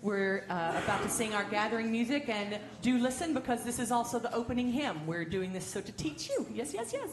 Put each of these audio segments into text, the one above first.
We're about to sing our gathering music, and do listen because this is also the opening hymn. We're doing this so to teach you. Yes, yes, yes.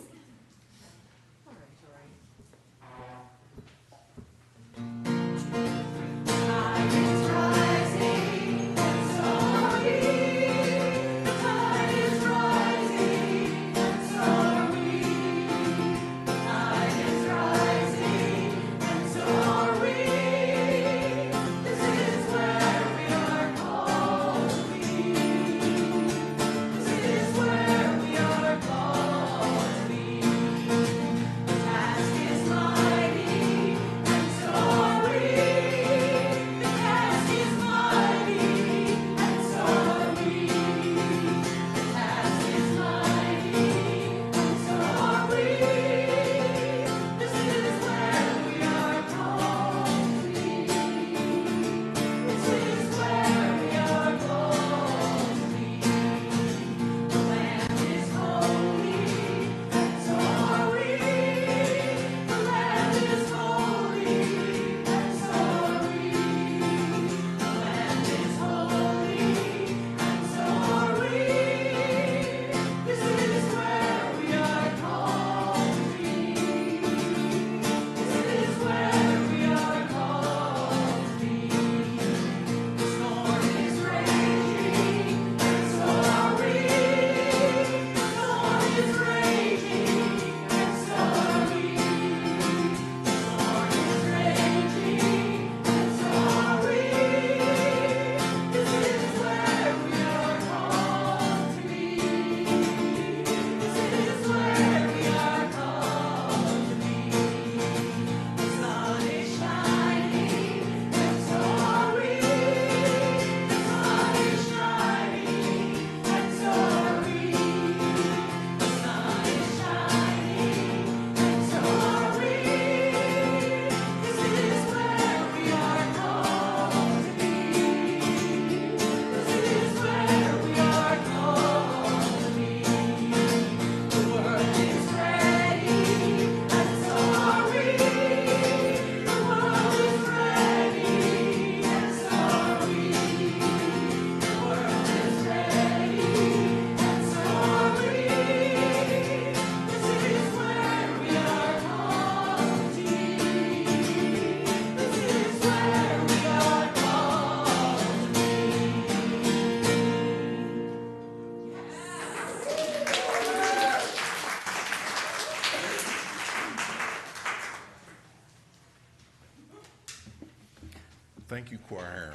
Thank you, choir.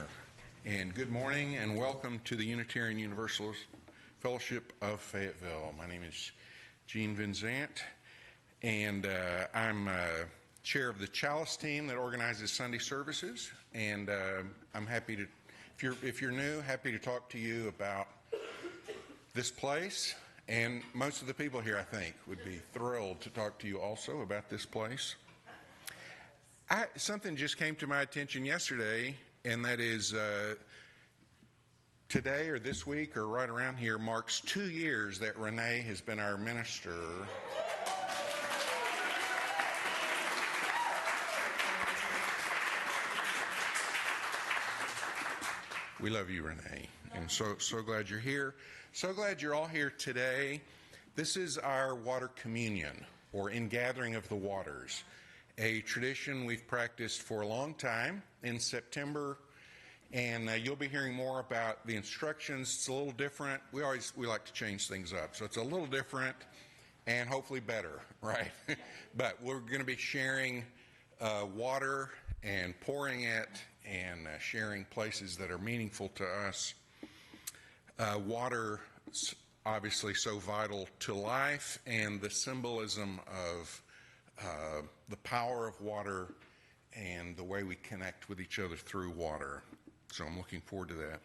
And good morning and welcome to the Unitarian Universalist Fellowship of Fayetteville. My name is Gene Vinzant, and I'm chair of the Chalice team that organizes Sunday services. And I'm happy to, if you're new, happy to talk to you about this place. And most of the people here, I think, would be thrilled to talk to you also about this place. Something just came to my attention yesterday, and that is today or this week or right around here marks 2 years that Renee has been our minister. We love you, Renee, and so glad you're here. So glad you're all here today. This is our water communion, or Ingathering of the Waters. A tradition we've practiced for a long time in September, and you'll be hearing more about the instructions. It's a little different. We like to change things up, so it's a little different and hopefully better, right? But we're going to be sharing water and pouring it and sharing places that are meaningful to us. Water is obviously so vital to life, and the symbolism of the power of water and the way we connect with each other through water. So I'm looking forward to that.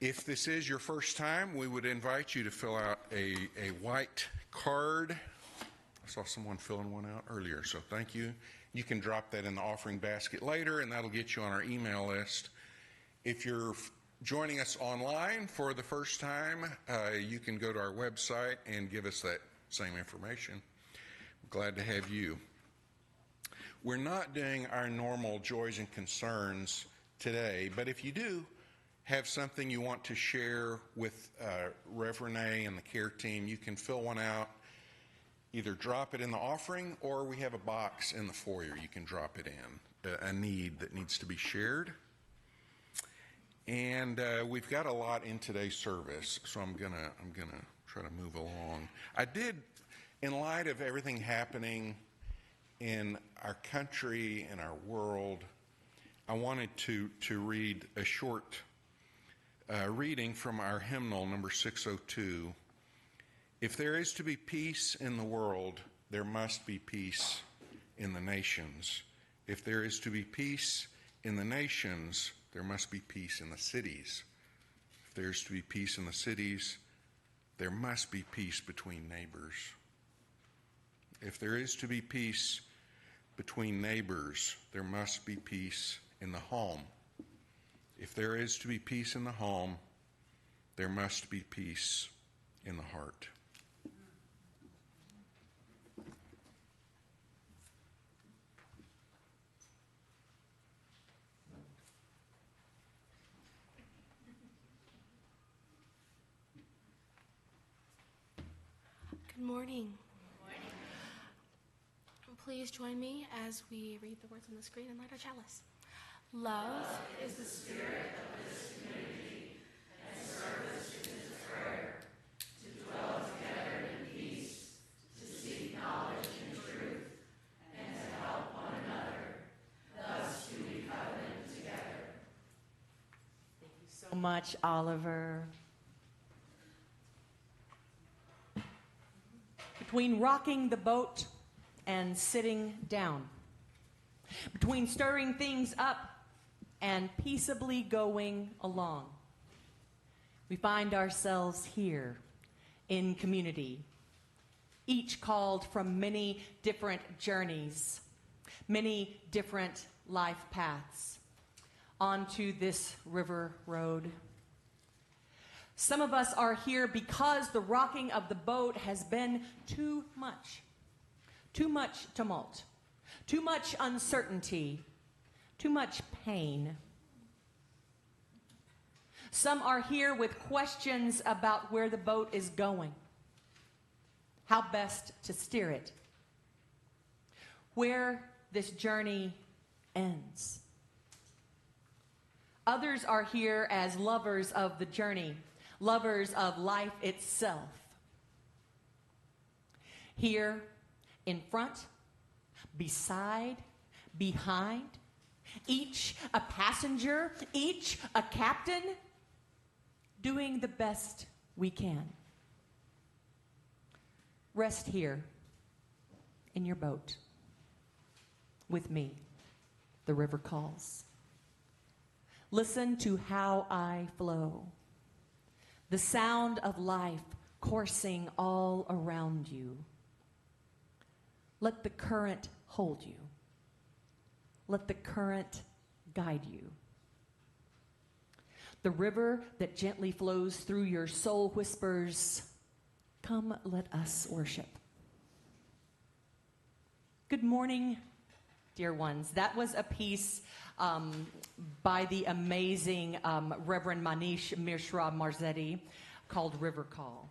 If this is your first time, we would invite you to fill out a white card. I saw someone filling one out earlier, so thank you. You can drop that in the offering basket later, and that'll get you on our email list. If you're joining us online for the first time, you can go to our website and give us that same information. Glad to have you. We're not doing our normal joys and concerns today. But if you do have something you want to share with Rev Renee and the care team, you can fill one out. Either drop it in the offering, or we have a box in the foyer you can drop it in, a need that needs to be shared. And we've got a lot in today's service, so I'm gonna try to move along. I did, in light of everything happening in our country and our world, I wanted to read a short reading from our hymnal, number 602. If there is to be peace in the world, there must be peace in the nations. If there is to be peace in the nations, there must be peace in the cities. If there is to be peace in the cities, there must be peace between neighbors. If there is to be peace between neighbors, there must be peace in the home. If there is to be peace in the home, there must be peace in the heart. Good morning. Please join me as we read the words on the screen and light our chalice. Love is the spirit of this community, and service is its prayer, to dwell together in peace, to seek knowledge and truth, and to help one another. Thus do we covenant together. Thank you so much, Oliver. Between rocking the boat and sitting down, between stirring things up and peaceably going along, we find ourselves here in community, each called from many different journeys, many different life paths, onto this river road. Some of us are here because the rocking of the boat has been too much tumult, too much uncertainty, too much pain. Some are here with questions about where the boat is going, how best to steer it, where this journey ends. Others are here as lovers of the journey, lovers of life itself. Here, in front, beside, behind, each a passenger, each a captain, doing the best we can. Rest here in your boat with me. The river calls. Listen to how I flow. The sound of life coursing all around you. Let the current hold you. Let the current guide you. The river that gently flows through your soul whispers, "Come, let us worship." Good morning, dear ones. That was a piece by the amazing Reverend Manish Mishra Marzetti called River Call.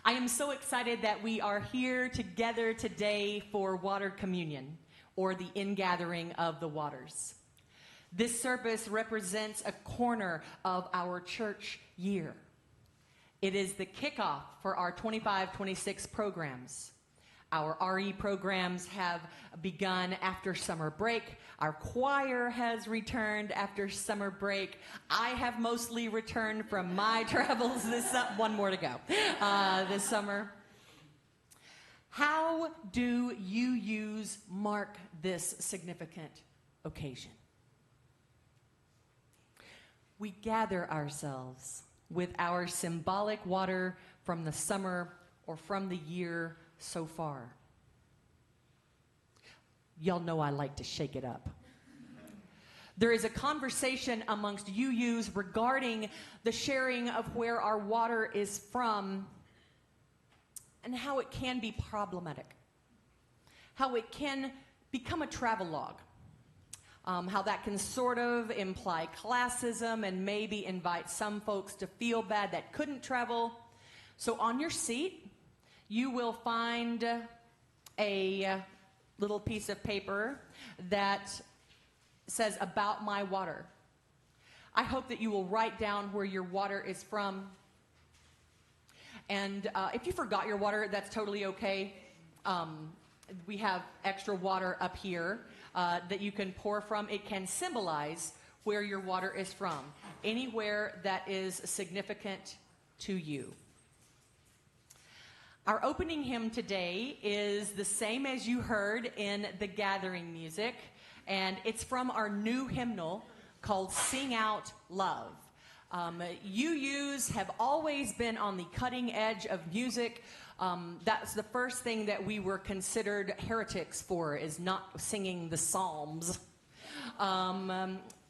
I am so excited that we are here together today for Water Communion, or the Ingathering of the Waters. This service represents a corner of our church year. It is the kickoff for our 25-26 programs. Our RE programs have begun after summer break. Our choir has returned after summer break. I have mostly returned from my travels one more to go this summer. How do UUs mark this significant occasion? We gather ourselves with our symbolic water from the summer or from the year so far. Y'all know I like to shake it up. There is a conversation amongst UUs regarding the sharing of where our water is from and how it can be problematic, how it can become a travelogue, how that can sort of imply classism and maybe invite some folks to feel bad that couldn't travel. So on your seat, you will find a little piece of paper that says about my water. I hope that you will write down where your water is from. And if you forgot your water, that's totally okay. We have extra water up here that you can pour from. It can symbolize where your water is from, anywhere that is significant to you. Our opening hymn today is the same as you heard in the gathering music, and it's from our new hymnal called Sing Out Love. UUs have always been on the cutting edge of music. That's the first thing that we were considered heretics for, is not singing the Psalms.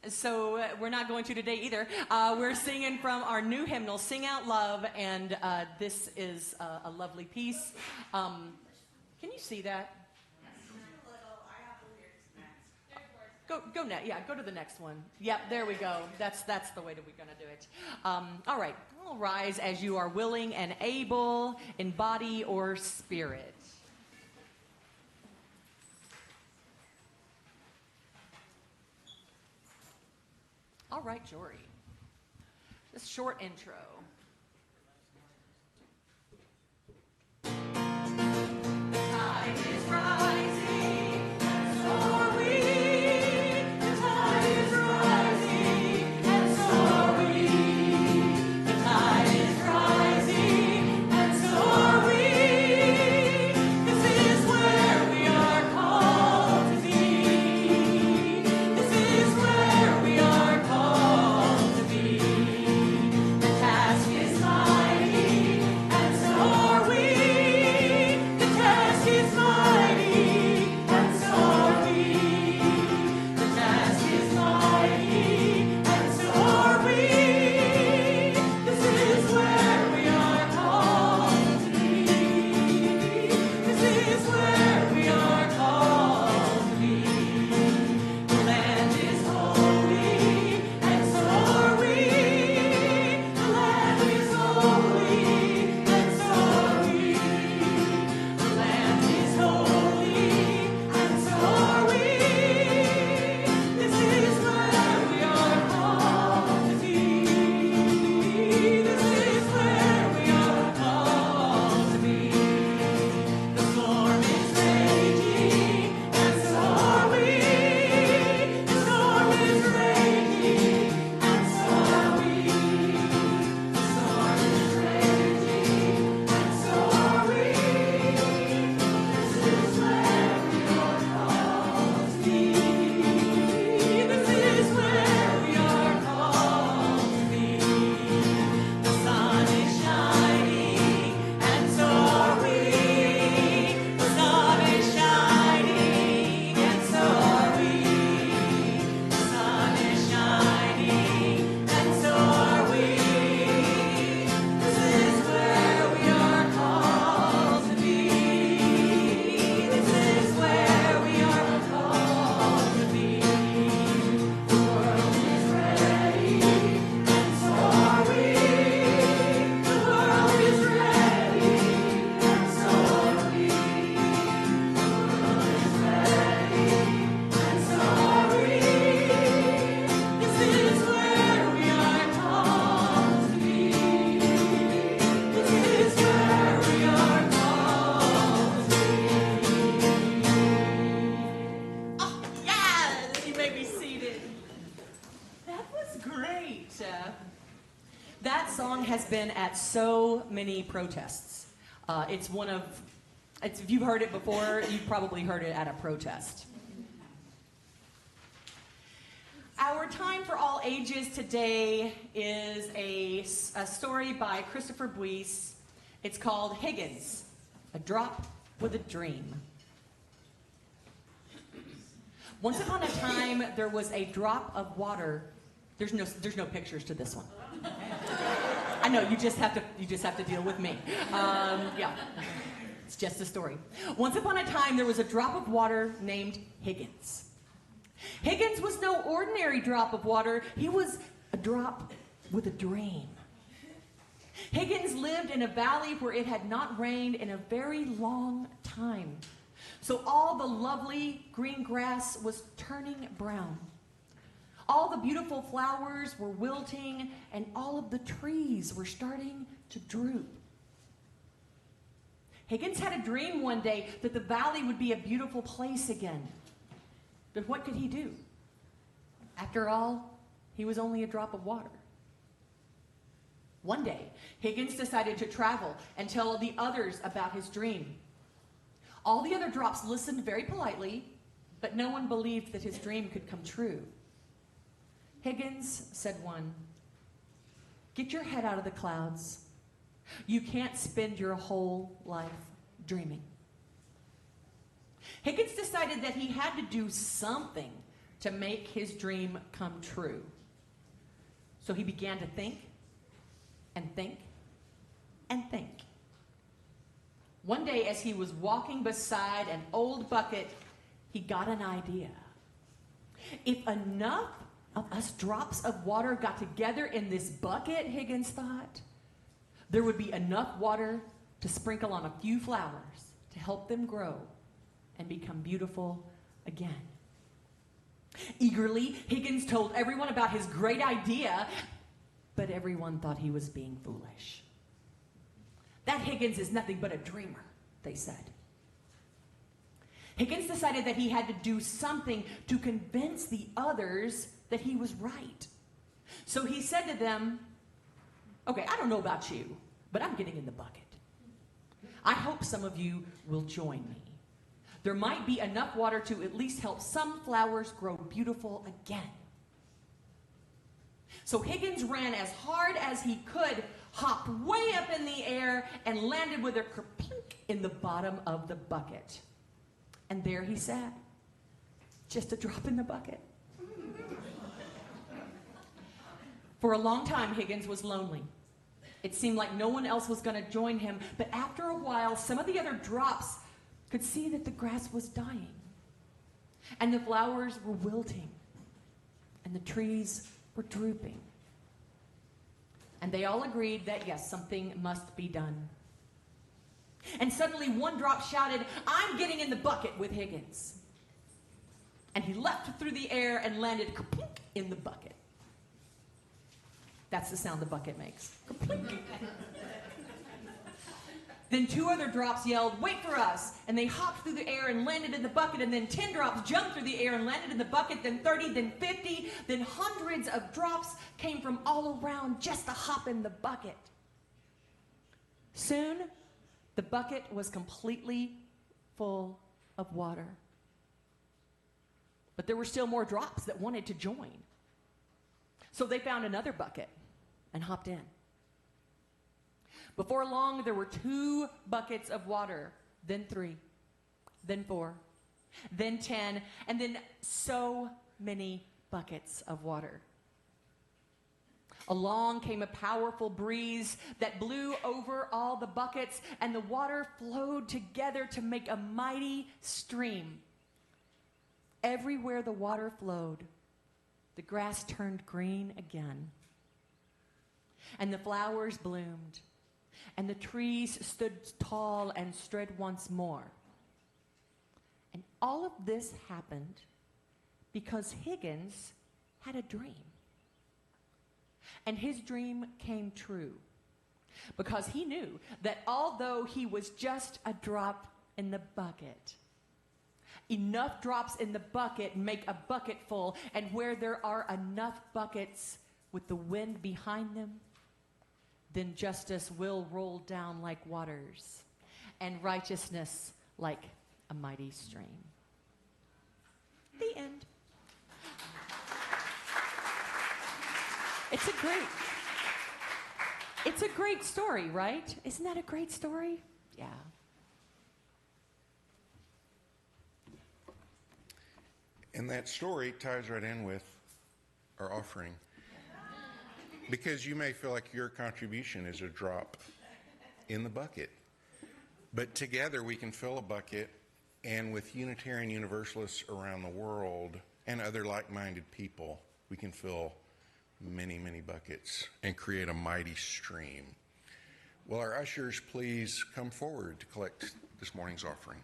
So we're not going to today either. We're singing from our new hymnal, Sing Out Love, and this is a lovely piece. Can you see that? Go next. Yeah, go to the next one. Yep, there we go. That's the way that we're going to do it. All right. All rise as you are willing and able in body or spirit. All right, Jory. Just short intro. The tide is rising, and so are we. The tide is rising, and so are we. The tide is rising, and so are we. This is where we are called to be. This is where we are called to be. The task is mighty, and so are we. The task is mighty, and so are we. The task is mighty, and so are we. This is where we are called to be. This is where we are called to be. The land is holy, and so are we. The land is holy, and so are we. The land is holy, and so are we. This is where we are called to be. This is where we are called to be. The storm is raging, and so are we. The storm is raging, and so are we. The storm is raging, and so are we. This is where we are called to be. This is where we are called to be. The sun is shining, and so are we. The sun is shining, and so are we. The sun is shining, and so are we. This is where we are called to be. This is where we are called to be. The world is ready, and so are we. The world is ready, and so are we. The world is ready, and so are we. This is where we are called to be. This is where we are called to be. Oh, yes! You may be seated. That was great. That song has been at so many protests. It's if you've heard it before, you've probably heard it at a protest. Our time for all ages today is a story by Christopher Buisse. It's called Higgins, A Drop with a Dream. Once upon a time, there was a drop of water. There's no pictures to this one. I know, you just have to deal with me. Yeah, it's just a story. Once upon a time, there was a drop of water named Higgins. Higgins was no ordinary drop of water. He was a drop with a dream. Higgins lived in a valley where it had not rained in a very long time. So all the lovely green grass was turning brown. All the beautiful flowers were wilting, and all of the trees were starting to droop. Higgins had a dream one day that the valley would be a beautiful place again. But what could he do? After all, he was only a drop of water. One day, Higgins decided to travel and tell the others about his dream. All the other drops listened very politely, but no one believed that his dream could come true. Higgins, said one, "Get your head out of the clouds. You can't spend your whole life dreaming." Higgins decided that he had to do something to make his dream come true. So he began to think and think and think. One day, as he was walking beside an old bucket, he got an idea. If enough of us drops of water got together in this bucket, Higgins thought, there would be enough water to sprinkle on a few flowers to help them grow and become beautiful again. Eagerly, Higgins told everyone about his great idea, but everyone thought he was being foolish. That Higgins is nothing but a dreamer, they said. Higgins decided that he had to do something to convince the others that he was right. So he said to them, "Okay, I don't know about you, but I'm getting in the bucket. I hope some of you will join me. There might be enough water to at least help some flowers grow beautiful again." So Higgins ran as hard as he could, hopped way up in the air, and landed with a kerplink in the bottom of the bucket. And there he sat, just a drop in the bucket. For a long time, Higgins was lonely. It seemed like no one else was going to join him, but after a while, some of the other drops could see that the grass was dying, and the flowers were wilting, and the trees were drooping. And they all agreed that, yes, something must be done. And suddenly one drop shouted, "I'm getting in the bucket with Higgins." And he leapt through the air and landed kerplink in the bucket. That's the sound the bucket makes. Kerplink. Then two other drops yelled, "Wait for us!" And they hopped through the air and landed in the bucket. And then 10 drops jumped through the air and landed in the bucket. Then 30, then 50, then hundreds of drops came from all around just to hop in the bucket. Soon, the bucket was completely full of water. But there were still more drops that wanted to join. So they found another bucket and hopped in. Before long, there were 2 buckets of water, then 3, then 4, then 10, and then so many buckets of water. Along came a powerful breeze that blew over all the buckets, and the water flowed together to make a mighty stream. Everywhere the water flowed, the grass turned green again, and the flowers bloomed, and the trees stood tall and straight once more. And all of this happened because Higgins had a dream. And his dream came true because he knew that although he was just a drop in the bucket, enough drops in the bucket make a bucket full, and where there are enough buckets with the wind behind them, then justice will roll down like waters, and righteousness like a mighty stream. The end. It's a great story, right? Isn't that a great story? Yeah. And that story ties right in with our offering. Because you may feel like your contribution is a drop in the bucket. But together we can fill a bucket, and with Unitarian Universalists around the world, and other like-minded people, we can fill many, many buckets and create a mighty stream. Will our ushers please come forward to collect this morning's offering?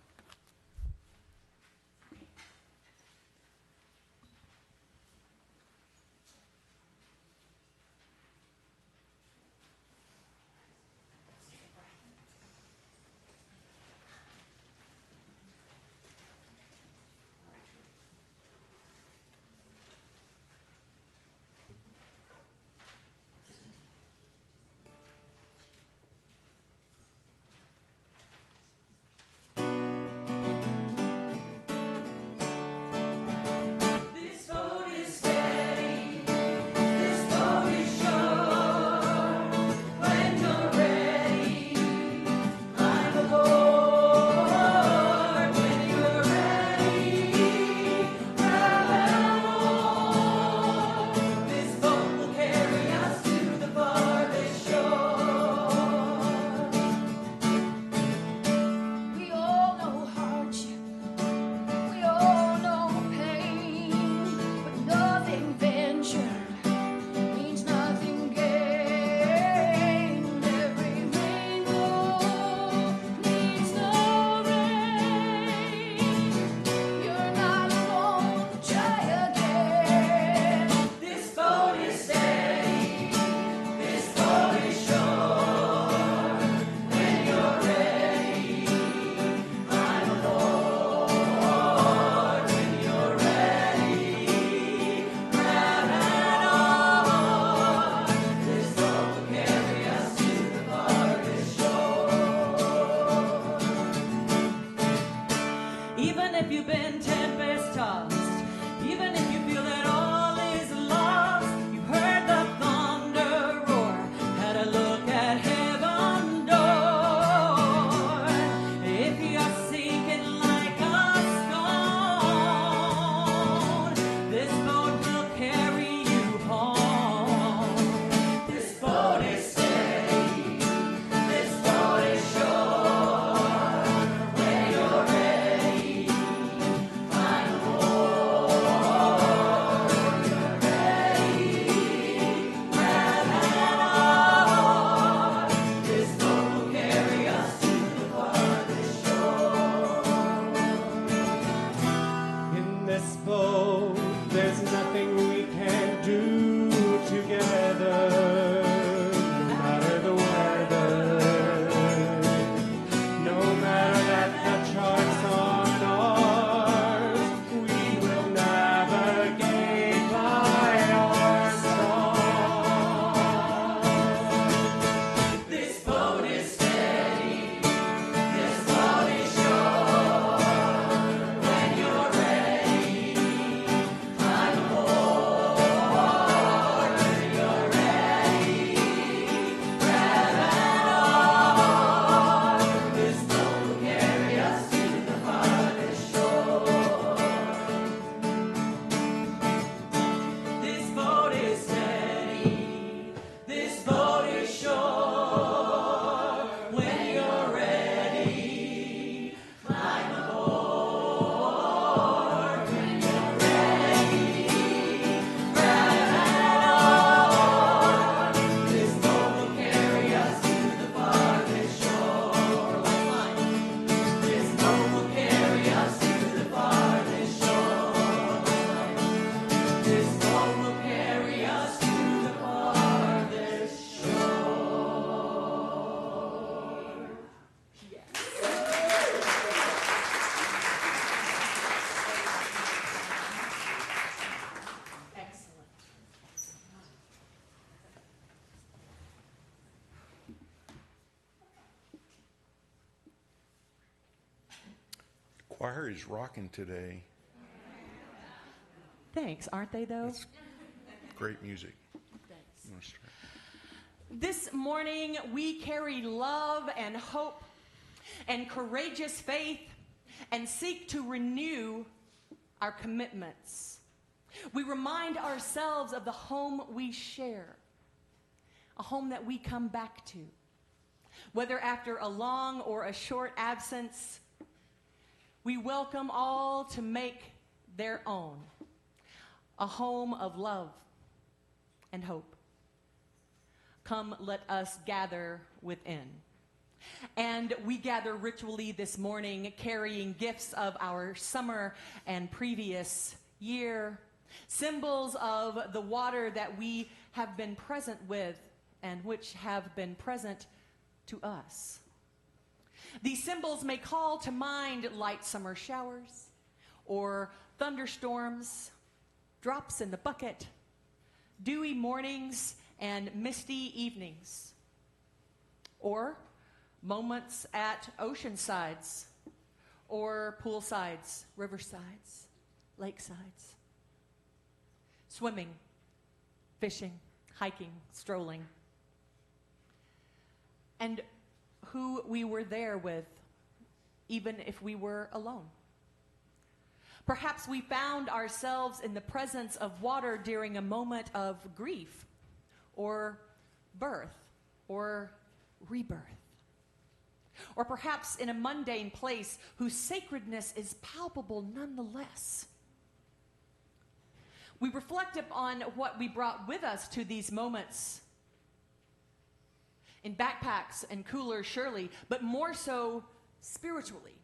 Choir is rocking today. Thanks, aren't they though? That's great music. Thanks. This morning we carry love and hope and courageous faith and seek to renew our commitments. We remind ourselves of the home we share, a home that we come back to. Whether after a long or a short absence, we welcome all to make their own. a home of love and hope. Come, let us gather within. And we gather ritually this morning, carrying gifts of our summer and previous year, symbols of the water that we have been present with and which have been present to us. These symbols may call to mind light summer showers or thunderstorms, drops in the bucket, dewy mornings and misty evenings, or moments at ocean sides, or poolsides, riversides, lakesides, swimming, fishing, hiking, strolling, and who we were there with, even if we were alone. Perhaps we found ourselves in the presence of water during a moment of grief, or birth, or rebirth. Or perhaps in a mundane place whose sacredness is palpable nonetheless. We reflect upon what we brought with us to these moments. In backpacks and coolers, surely, but more so spiritually,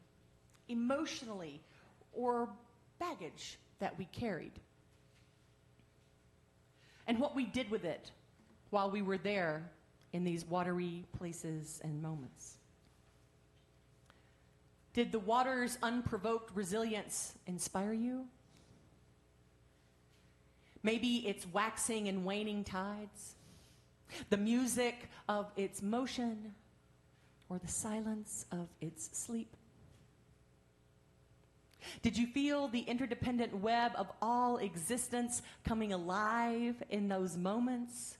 emotionally, or baggage that we carried. And what we did with it while we were there in these watery places and moments. Did the water's unprovoked resilience inspire you? Maybe its waxing and waning tides, the music of its motion, or the silence of its sleep. Did you feel the interdependent web of all existence coming alive in those moments?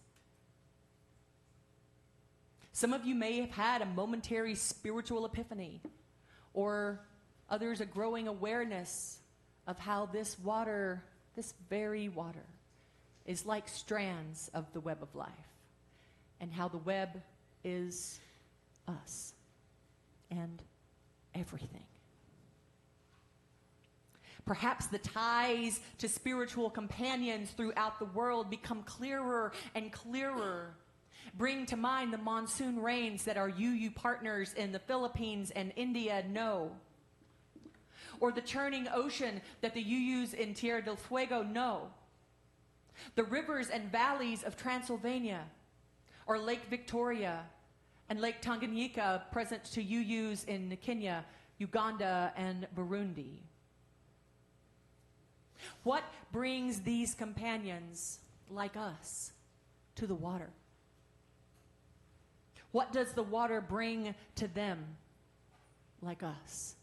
Some of you may have had a momentary spiritual epiphany, or others a growing awareness of how this water, this very water, is like strands of the web of life, and how the web is us and everything. Perhaps the ties to spiritual companions throughout the world become clearer and clearer. Bring to mind the monsoon rains that our UU partners in the Philippines and India know. Or the churning ocean that the UUs in Tierra del Fuego know. The rivers and valleys of Transylvania, or Lake Victoria and Lake Tanganyika present to UUs in Kenya, Uganda, and Burundi. What brings these companions like us to the water? What does the water bring to them like us?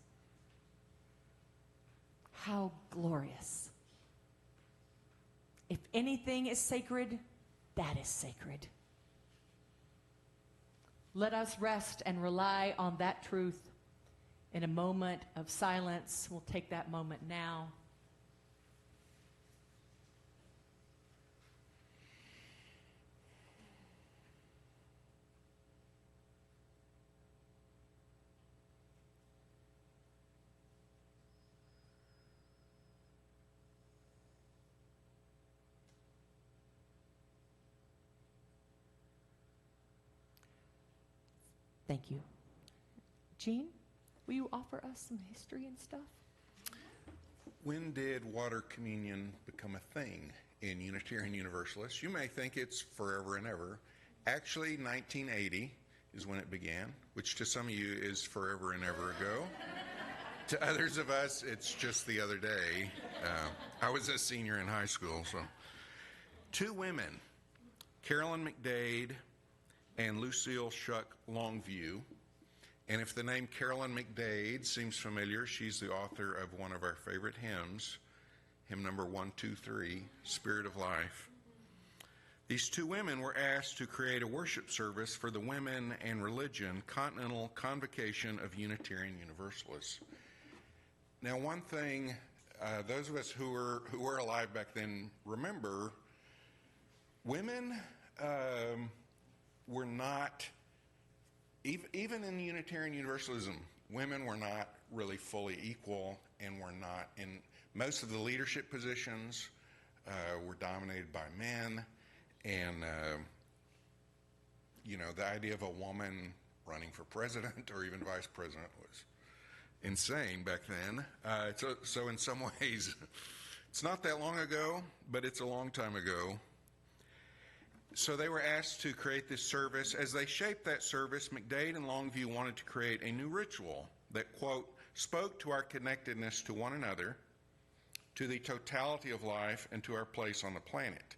How glorious. If anything is sacred, that is sacred. Let us rest and rely on that truth in a moment of silence. We'll take that moment now. Thank you. Jean, will you offer us some history and stuff? When did water communion become a thing in Unitarian Universalists? You may think it's forever and ever. Actually, 1980 is when it began, which to some of you is forever and ever ago. To others of us, it's just the other day. I was a senior in high school, so. Two women, Carolyn McDade and Lucille Shuck Longview. And if the name Carolyn McDade seems familiar, she's the author of one of our favorite hymns, hymn number 123, Spirit of Life. These two women were asked to create a worship service for the Women and Religion Continental Convocation of Unitarian Universalists. Now, one thing, those of us who were alive back then remember, women were not, even in Unitarian Universalism, women were not really fully equal and were not in most of the leadership positions. were dominated by men, and the idea of a woman running for president or even vice president was insane back then. So in some ways, it's not that long ago, but it's a long time ago. So they were asked to create this service. As they shaped that service, McDade and Longview wanted to create a new ritual that, quote, spoke to our connectedness to one another, to the totality of life, and to our place on the planet.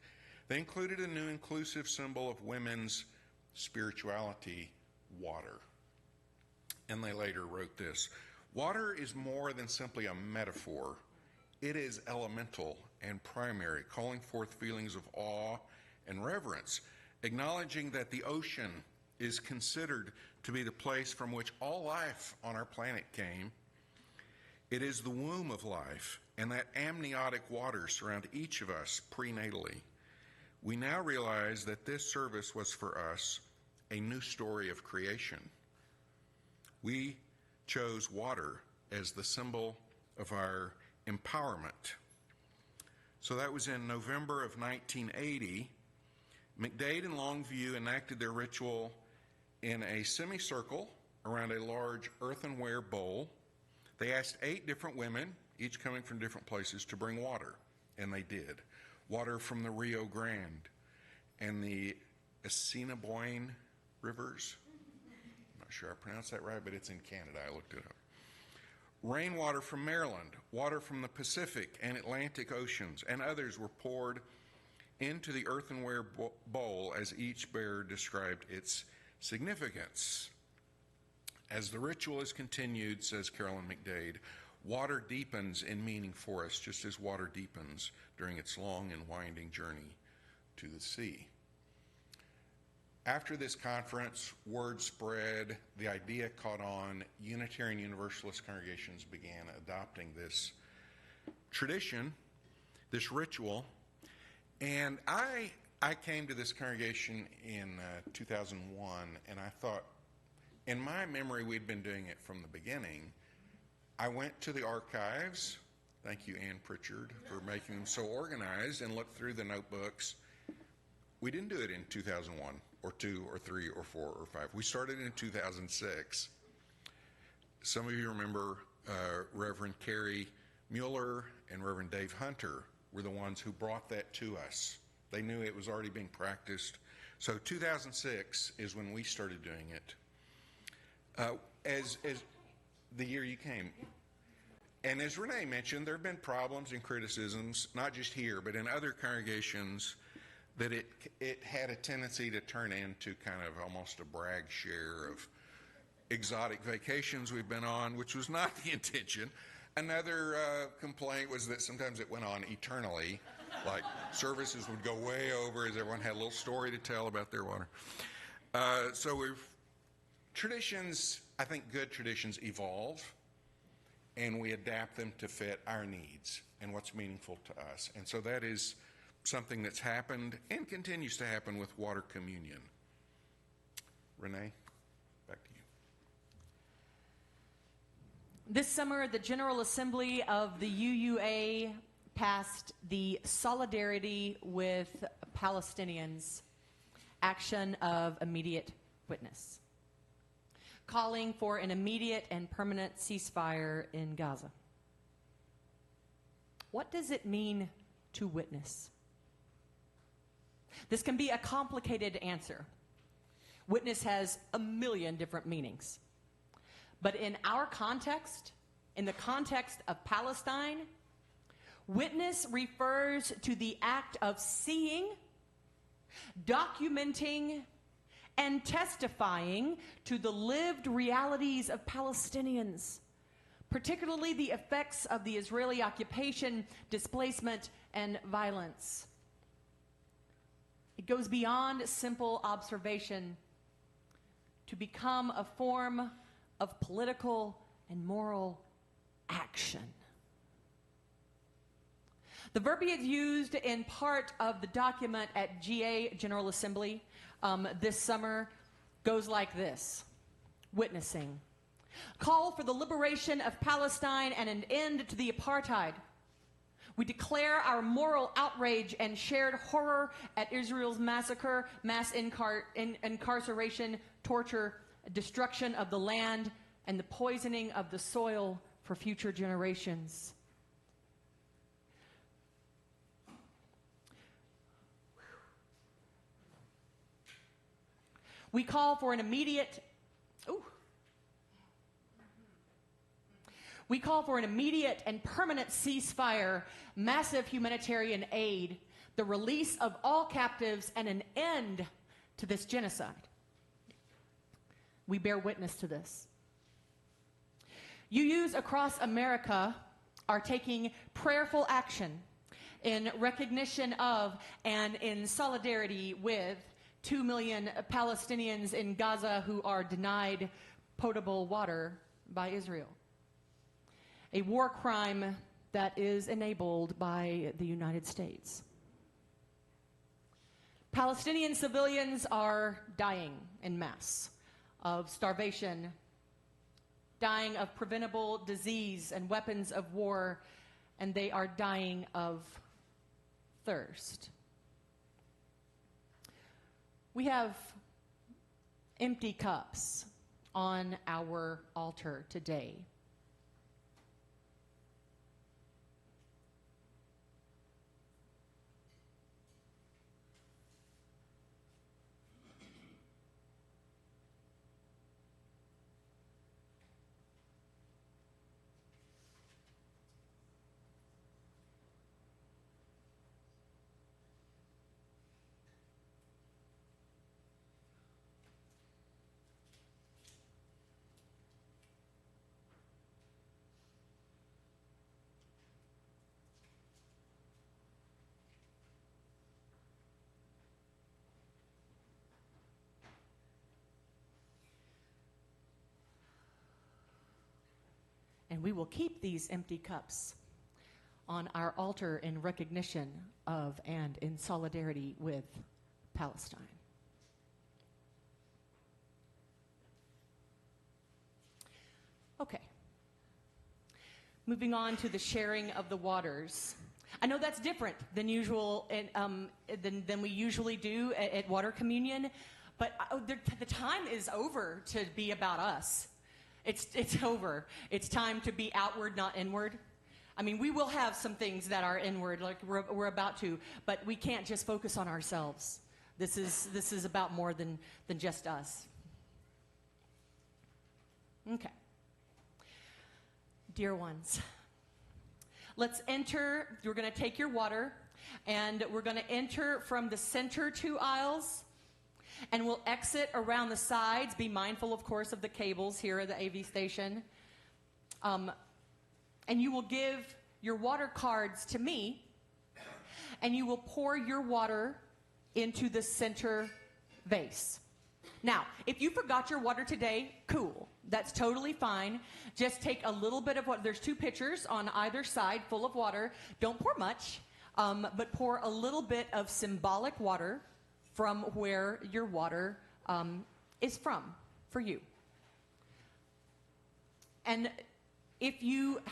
They included a new inclusive symbol of women's spirituality, water. And they later wrote this: water is more than simply a metaphor. It is elemental and primary, calling forth feelings of awe and reverence, acknowledging that the ocean is considered to be the place from which all life on our planet came. It is the womb of life, and that amniotic waters surround each of us prenatally. We now realize that this service was for us a new story of creation. We chose water as the symbol of our empowerment. So that was in November of 1980. McDade and Longview enacted their ritual in a semicircle around a large earthenware bowl. They asked 8 different women, each coming from different places, to bring water, and they did. Water from the Rio Grande and the Assiniboine rivers. I'm not sure I pronounced that right, but it's in Canada. I looked it up. Rainwater from Maryland, water from the Pacific and Atlantic Oceans, and others were poured into the earthenware bowl as each bearer described its significance. As the ritual is continued, says Carolyn McDade, water deepens in meaning for us, just as water deepens during its long and winding journey to the sea. After this conference, word spread, the idea caught on, Unitarian Universalist congregations began adopting this tradition, this ritual, and I came to this congregation in 2001, and I thought, in my memory, we'd been doing it from the beginning. I went to the archives, thank you, Ann Pritchard, for making them so organized, and looked through the notebooks. We didn't do it in 2001, or 2, or 3, or 4, or 5. We started in 2006. Some of you remember Reverend Carrie Mueller and Reverend Dave Hunter were the ones who brought that to us. They knew it was already being practiced. So 2006 is when we started doing it. As the year you came. And as Renee mentioned, there have been problems and criticisms, not just here, but in other congregations, that it had a tendency to turn into kind of almost a brag share of exotic vacations we've been on, which was not the intention. Another complaint was that sometimes it went on eternally, like services would go way over as everyone had a little story to tell about their water. Traditions, I think good traditions evolve, and we adapt them to fit our needs and what's meaningful to us. And so that is something that's happened and continues to happen with water communion. Renee, back to you. This summer, the General Assembly of the UUA passed the Solidarity with Palestinians Action of Immediate Witness, calling for an immediate and permanent ceasefire in Gaza. What does it mean to witness? This can be a complicated answer. Witness has a million different meanings. But in our context, in the context of Palestine, witness refers to the act of seeing, documenting, and testifying to the lived realities of Palestinians, particularly the effects of the Israeli occupation, displacement, and violence. It goes beyond simple observation to become a form of political and moral action. The verbiage used in part of the document at GA, General Assembly, this summer goes like this: witnessing. Call for the liberation of Palestine and an end to the apartheid. We declare our moral outrage and shared horror at Israel's massacre, mass incarceration, torture, destruction of the land, and the poisoning of the soil for future generations. We call for an immediate and permanent ceasefire, massive humanitarian aid, the release of all captives, and an end to this genocide. We bear witness to this. UUs across America are taking prayerful action in recognition of and in solidarity with 2 million Palestinians in Gaza who are denied potable water by Israel. A war crime that is enabled by the United States. Palestinian civilians are dying en masse of starvation, dying of preventable disease and weapons of war, and they are dying of thirst. We have empty cups on our altar today. And we will keep these empty cups on our altar in recognition of and in solidarity with Palestine. Okay. Moving on to the sharing of the waters. I know that's different than usual, than we usually do at water communion, but the time is over to be about us. It's over. It's time to be outward, not inward. I mean, we will have some things that are inward, like we're about to, but we can't just focus on ourselves. This is about more than just us. Okay. Dear ones, let's enter. We're going to take your water, and we're going to enter from the center 2 aisles. And we'll exit around the sides. Be mindful, of course, of the cables here at the AV station. And you will give your water cards to me, and you will pour your water into the center vase. Now, if you forgot your water today, cool. That's totally fine. Just take a little bit of water. There's 2 pitchers on either side full of water. Don't pour much, but pour a little bit of symbolic water from where your water is from, for you. And if you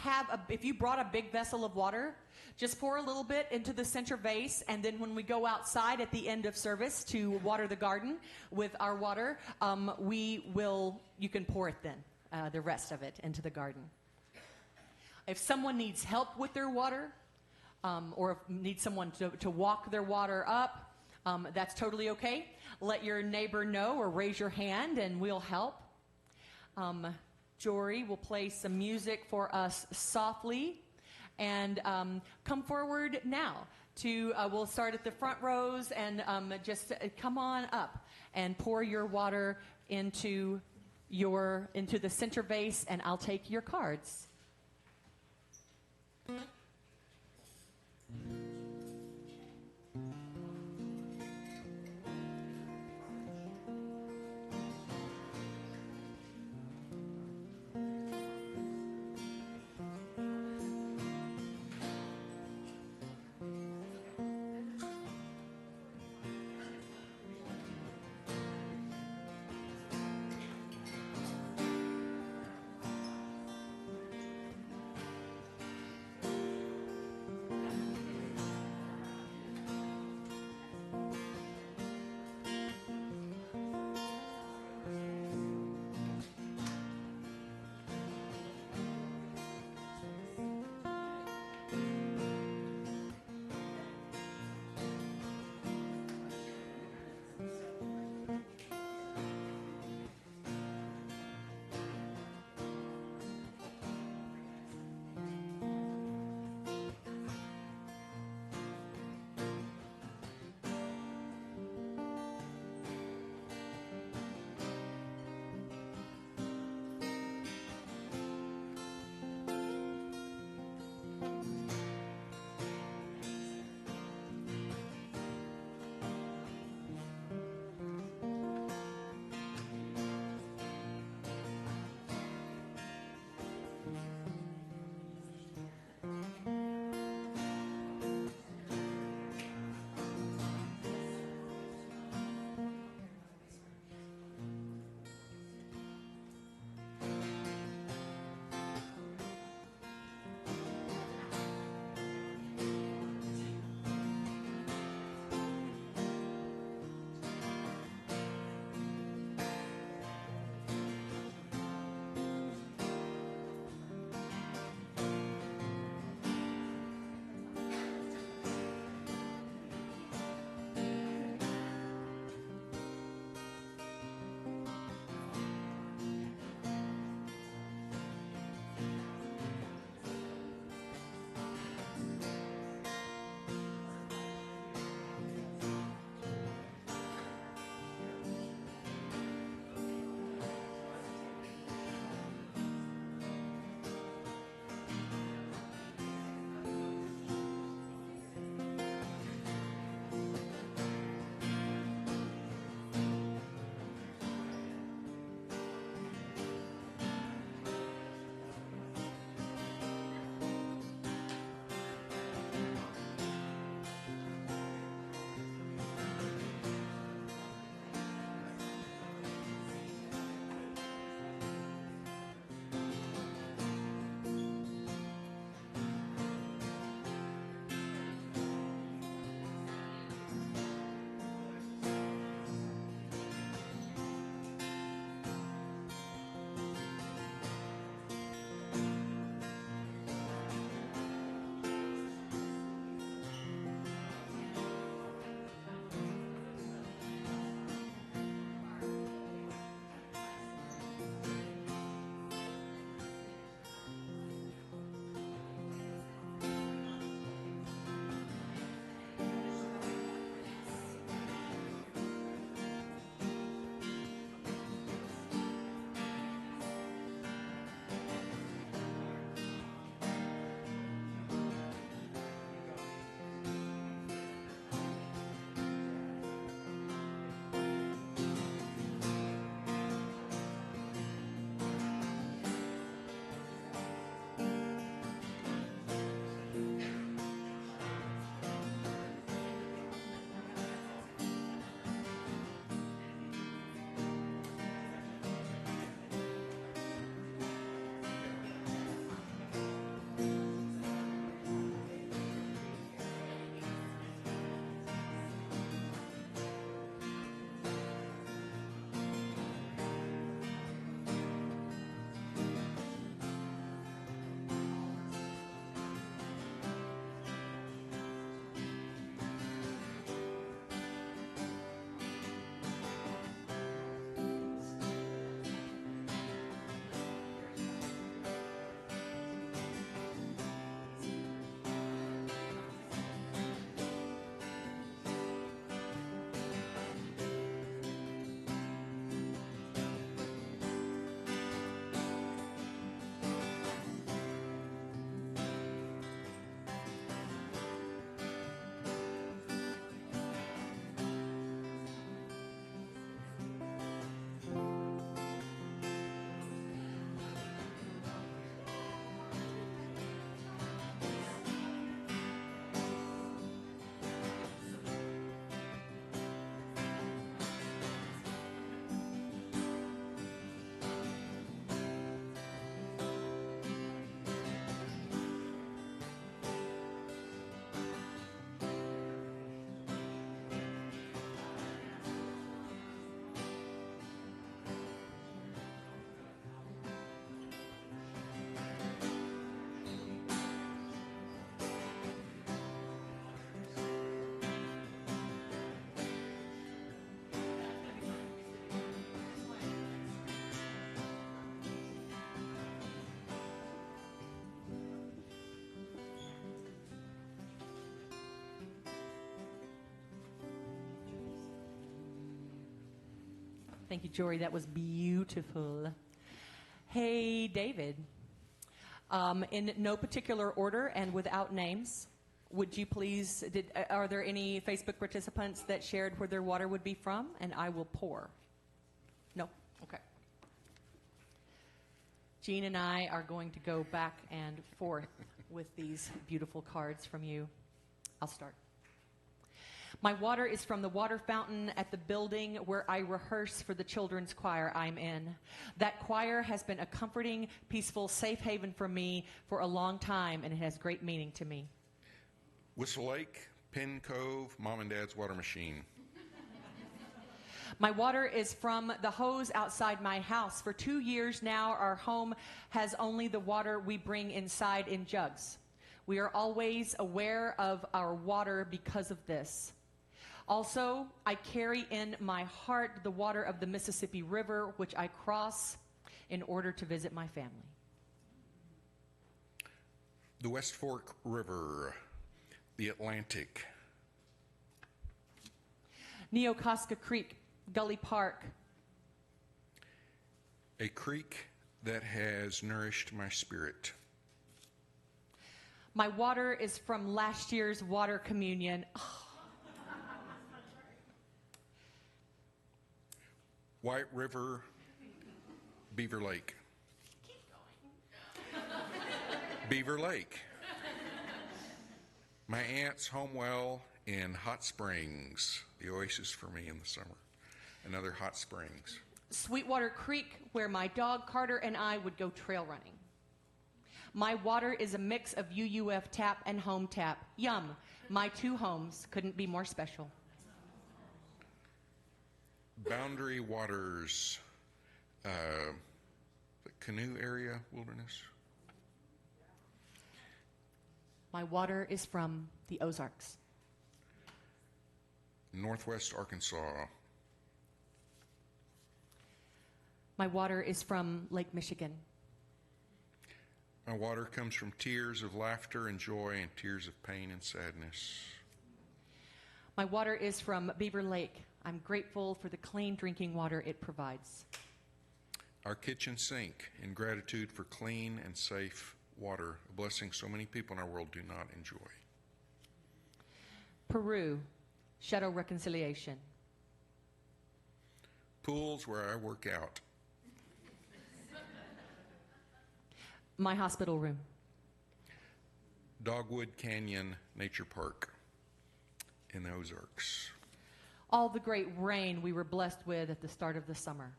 brought a big vessel of water, just pour a little bit into the center vase, and then when we go outside at the end of service to water the garden with our water, you can pour it then, the rest of it, into the garden. If someone needs help with their water, or needs someone to walk their water up, that's totally okay. Let your neighbor know or raise your hand and we'll help. Jory will play some music for us softly. And come forward now. We'll start at the front rows and just come on up and pour your water into the center vase, and I'll take your cards. Thank you, Jory. That was beautiful. Hey, David. In no particular order and without names, would you please, are there any Facebook participants that shared where their water would be from? And I will pour. No? Okay. Jean and I are going to go back and forth with these beautiful cards from you. I'll start. My water is from the water fountain at the building where I rehearse for the children's choir I'm in. That choir has been a comforting, peaceful, safe haven for me for a long time, and it has great meaning to me. Whistle Lake, Pin Cove, Mom and Dad's water machine. My water is from the hose outside my house. For 2 years now, our home has only the water we bring inside in jugs. We are always aware of our water because of this. Also, I carry in my heart the water of the Mississippi River, which I cross in order to visit my family. The West Fork River, the Atlantic. Neocoska Creek, Gully Park. A creek that has nourished my spirit. My water is from last year's water communion. White River, Beaver Lake. Beaver Lake. My aunt's home well in Hot Springs, the oasis for me in the summer. Another hot springs. Sweetwater Creek, where my dog Carter and I would go trail running. My water is a mix of UUF tap and home tap. Yum. My two homes couldn't be more special. Boundary Waters, the Canoe Area Wilderness. My water is from the Ozarks. Northwest Arkansas. My water is from Lake Michigan. My water comes from tears of laughter and joy and tears of pain and sadness. My water is from Beaver Lake. I'm grateful for the clean drinking water it provides. Our kitchen sink, in gratitude for clean and safe water, a blessing so many people in our world do not enjoy. Peru, Shadow Reconciliation. Pools where I work out. My hospital room. Dogwood Canyon Nature Park in the Ozarks. All the great rain we were blessed with at the start of the summer.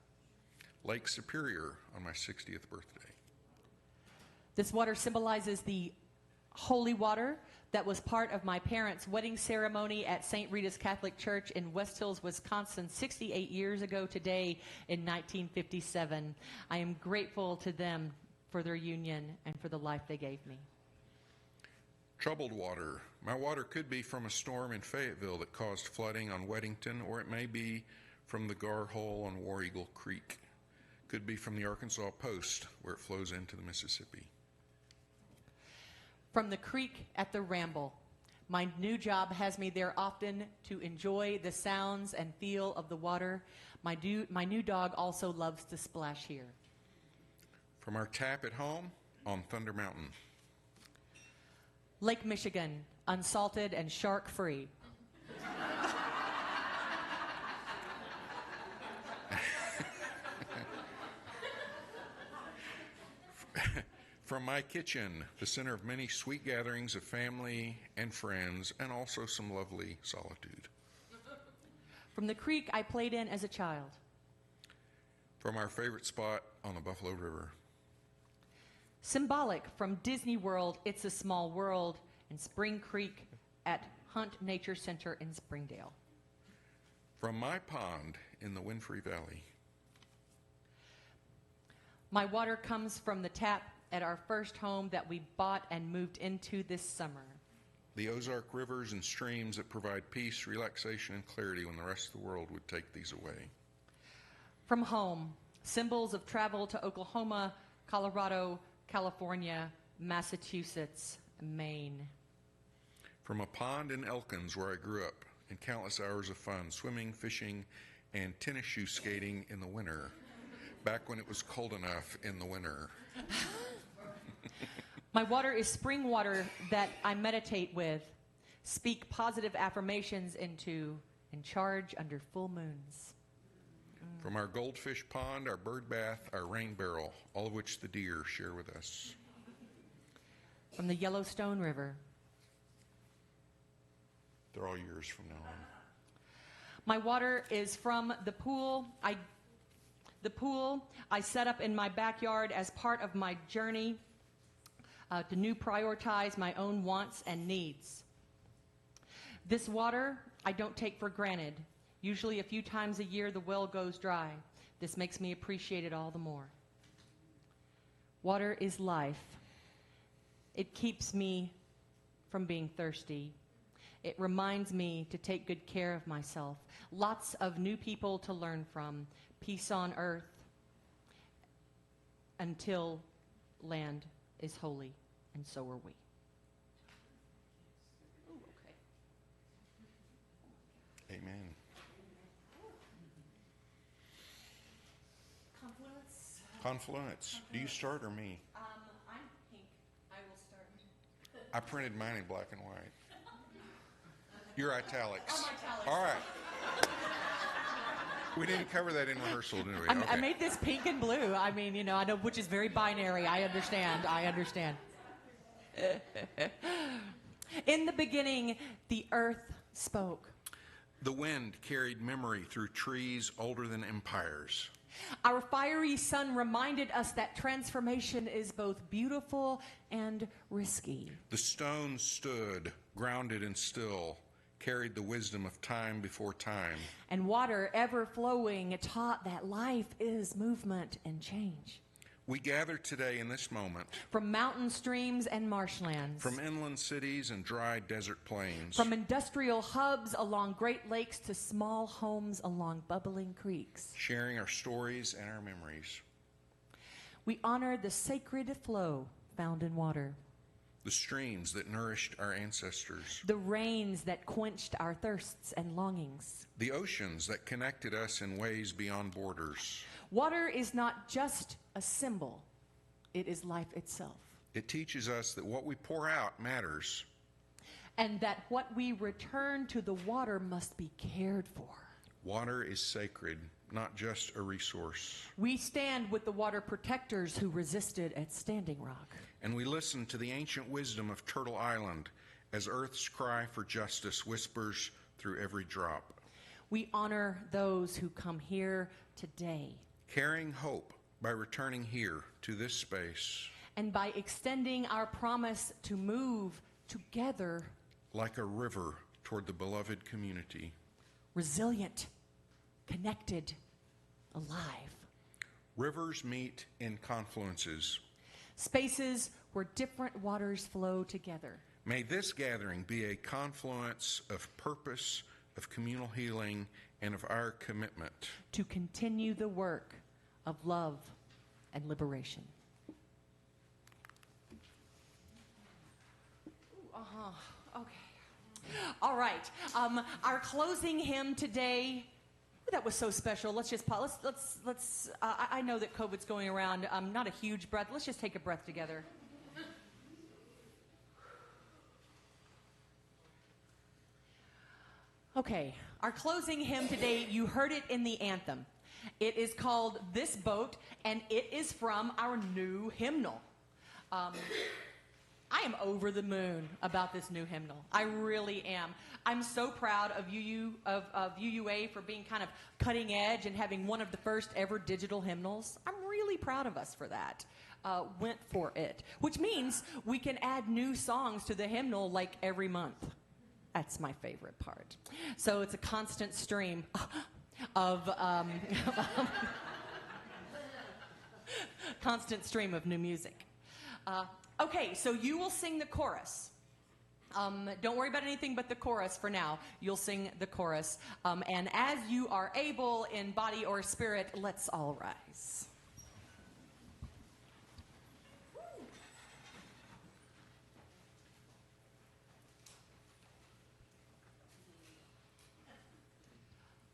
Lake Superior on my 60th birthday. This water symbolizes the holy water that was part of my parents' wedding ceremony at St. Rita's Catholic Church in West Hills, Wisconsin, 68 years ago today in 1957. I am grateful to them for their union and for the life they gave me. Troubled water. My water could be from a storm in Fayetteville that caused flooding on Weddington, or it may be from the Gar Hole on War Eagle Creek. Could be from the Arkansas Post, where it flows into the Mississippi. From the creek at the Ramble. My new job has me there often to enjoy the sounds and feel of the water. My new dog also loves to splash here. From our tap at home on Thunder Mountain. Lake Michigan, unsalted and shark-free. From my kitchen, the center of many sweet gatherings of family and friends, and also some lovely solitude. From the creek I played in as a child. From our favorite spot on the Buffalo River. Symbolic from Disney World, It's a Small World, and Spring Creek at Hunt Nature Center in Springdale. From my pond in the Winfrey Valley. My water comes from the tap at our first home that we bought and moved into this summer. The Ozark rivers and streams that provide peace, relaxation, and clarity when the rest of the world would take these away. From home, symbols of travel to Oklahoma, Colorado, California, Massachusetts, Maine. From a pond in Elkins where I grew up, and countless hours of fun, swimming, fishing, and tennis shoe skating in the winter, back when it was cold enough in the winter. My water is spring water that I meditate with, speak positive affirmations into, and charge under full moons. From our goldfish pond, our bird bath, our rain barrel, all of which the deer share with us. From the Yellowstone River. They're all yours from now on. My water is from the pool I set up in my backyard as part of my journey to new prioritize my own wants and needs. This water I don't take for granted. Usually a few times a year the well goes dry. This makes me appreciate it all the more. Water is life. It keeps me from being thirsty. It reminds me to take good care of myself. Lots of new people to learn from. Peace on earth until land is holy, and so are we. Ooh, okay. Amen. Confluence. Do you start or me? I'm pink. I will start. I printed mine in black and white. Your italics. Oh, my italics. All right. We didn't cover that in rehearsal, did we? I Okay. made this pink and blue. I mean, you know, I know, which is very binary. I understand. In the beginning, the earth spoke. The wind carried memory through trees older than empires. Our fiery sun reminded us that transformation is both beautiful and risky. The stones stood, grounded and still, carried the wisdom of time before time. And water, ever flowing, taught that life is movement and change. We gather today in this moment From mountain streams and marshlands. from inland cities and dry desert plains. From industrial hubs along Great Lakes to small homes along bubbling creeks. Sharing our stories and our memories. We honor the sacred flow found in water. The streams that nourished our ancestors. The rains that quenched our thirsts and longings. The oceans that connected us in ways beyond borders. Water is not just a symbol, it is life itself. It teaches us that what we pour out matters. And that what we return to the water must be cared for. Water is sacred, not just a resource. We stand with the water protectors who resisted at Standing Rock. And we listen to the ancient wisdom of Turtle Island as Earth's cry for justice whispers through every drop. We honor those who come here today. Carrying hope by returning here to this space. And by extending our promise to move together. Like a river toward the beloved community. Resilient, connected, alive. Rivers meet in confluences. Spaces where different waters flow together. May this gathering be a confluence of purpose, of communal healing, and of our commitment to continue the work of love and liberation. Okay. All right. Our closing hymn today. That was so special. Let's just pause. Let's. I know that COVID's going around. Not a huge breath. Let's just take a breath together. Okay. Our closing hymn today. You heard it in the anthem. It is called "This Boat," and it is from our new hymnal. I am over the moon about this new hymnal. I really am. I'm so proud of UUA for being kind of cutting edge and having one of the first ever digital hymnals. I'm really proud of us for that. Went for it, which means we can add new songs to the hymnal like every month. That's my favorite part. So it's a constant stream of constant stream of new music. Okay, so you will sing the chorus. Don't worry about anything but the chorus for now. You'll sing the chorus. And as you are able in body or spirit, let's all rise.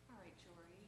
All right, Jory.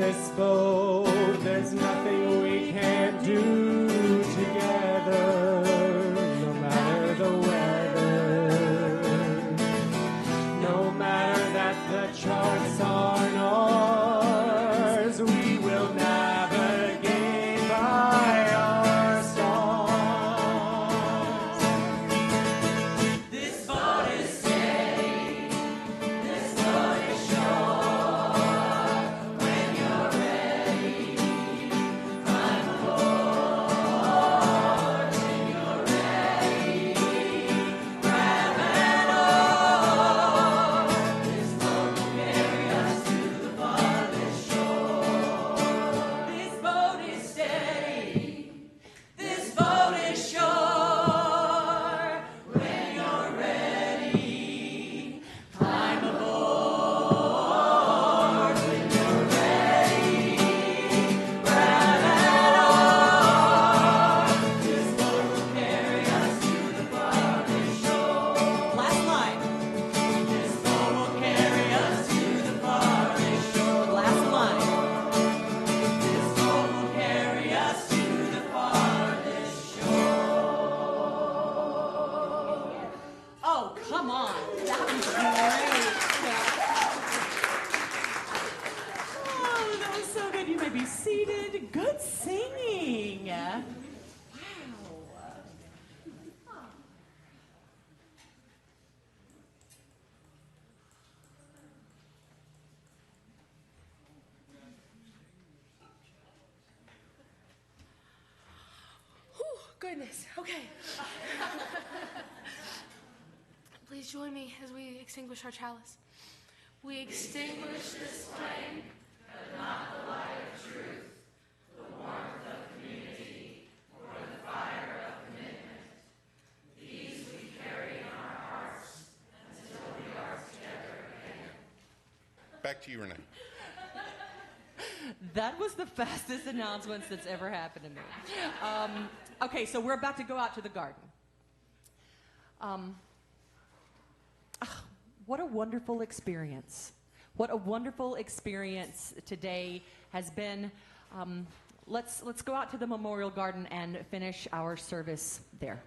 this boat, there's nothing we can't do together, no matter the weather. No matter that the charts aren't ours, we will navigate by our stars. This boat is steady, this boat is sure. When you're ready, climb aboard. When you're ready, grab an oar. This boat will carry us to the farthest shore. This boat is steady, this boat is sure. When you're ready, climb aboard. When you're ready, grab an oar. This boat will carry us to the farthest shore. Last line. This boat will carry us to the farthest shore. Last line. This boat will carry us to the farthest shore. Oh, come on. That was great. Oh, that was so good. You may be seated. Good singing. Wow. Whew, goodness. Okay. Please join me as we extinguish our chalice. We extinguish this flame, but not the light of truth, the warmth of community, or the fire of commitment. These we carry in our hearts until we are together again. Back to you, Renee. That was the fastest announcements that's ever happened to me. Okay, so we're about to go out to the garden. What a wonderful experience. What a wonderful experience today has been. Let's go out to the Memorial Garden and finish our service there.